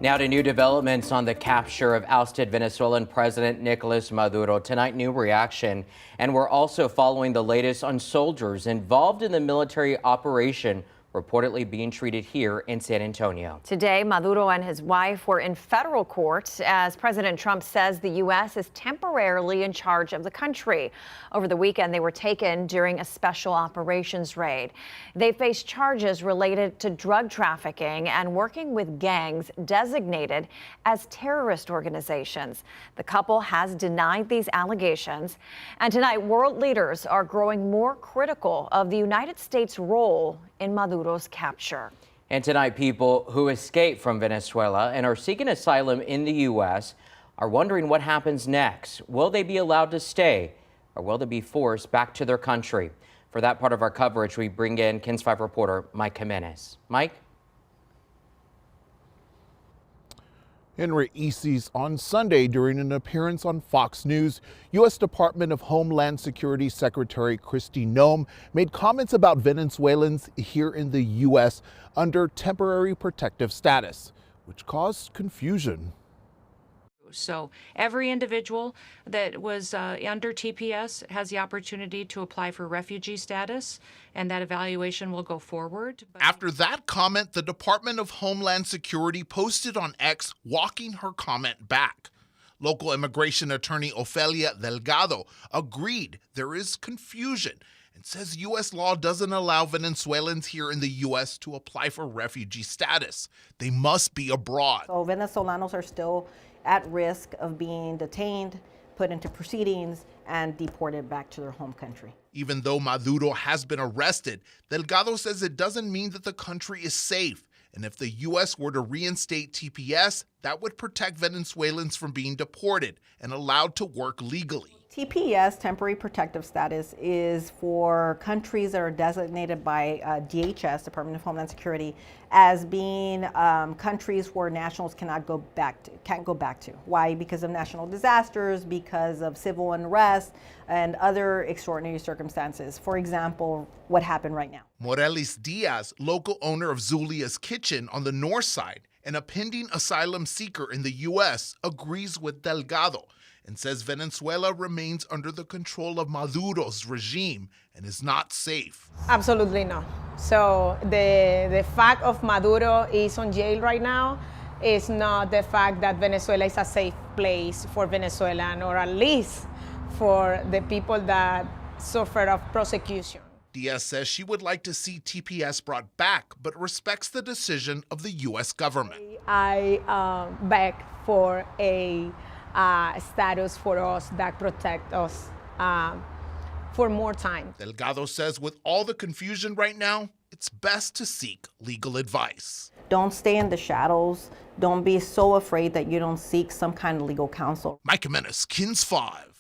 Now to new developments on the capture of ousted Venezuelan President Nicolás Maduro. Tonight, new reaction. And we're also following the latest on soldiers involved in the military operation reportedly being treated here in San Antonio. Today, Maduro and his wife were in federal court as President Trump says the U.S. is temporarily in charge of the country. Over the weekend, they were taken during a special operations raid. They face charges related to drug trafficking and working with gangs designated as terrorist organizations. The couple has denied these allegations. And tonight, world leaders are growing more critical of the United States' role in Maduro's capture. And tonight, people who escaped from Venezuela and are seeking asylum in the U.S. are wondering what happens next. Will they be allowed to stay, or will they be forced back to their country? For that part of our coverage, we bring in KENS 5 reporter Mike Jimenez. Mike? Henry Isis on Sunday during an appearance on Fox News. U.S. Department of Homeland Security Secretary Kristi Noem made comments about Venezuelans here in the U.S. under temporary protective status, which caused confusion. So every individual that was under TPS has the opportunity to apply for refugee status, and that evaluation will go forward. After that comment, the Department of Homeland Security posted on X walking her comment back. Local immigration attorney Ofelia Delgado agreed there is confusion and says U.S. law doesn't allow Venezuelans here in the U.S. to apply for refugee status. They must be abroad. So Venezolanos are still at risk of being detained, put into proceedings, and deported back to their home country. Even though Maduro has been arrested, Delgado says it doesn't mean that the country is safe. And if the U.S. were to reinstate TPS, that would protect Venezuelans from being deported and allowed to work legally. TPS, temporary protective status, is for countries that are designated by DHS, Department of Homeland Security, as being countries where nationals can't go back to. Why? Because of national disasters, because of civil unrest, and other extraordinary circumstances. For example, what happened right now. Morelis Diaz, local owner of Zulia's Kitchen on the north side and a pending asylum seeker in the U.S., agrees with Delgado and says Venezuela remains under the control of Maduro's regime and is not safe. Absolutely not. So the fact of Maduro is on jail right now is not the fact that Venezuela is a safe place for Venezuelan, or at least for the people that suffer of persecution. Diaz says she would like to see TPS brought back, but respects the decision of the U.S. government. I beg for a status for us that protect us for more time. Delgado says with all the confusion right now, it's best to seek legal advice. Don't stay in the shadows. Don't be so afraid that you don't seek some kind of legal counsel. Mike Jimenez, KENS 5.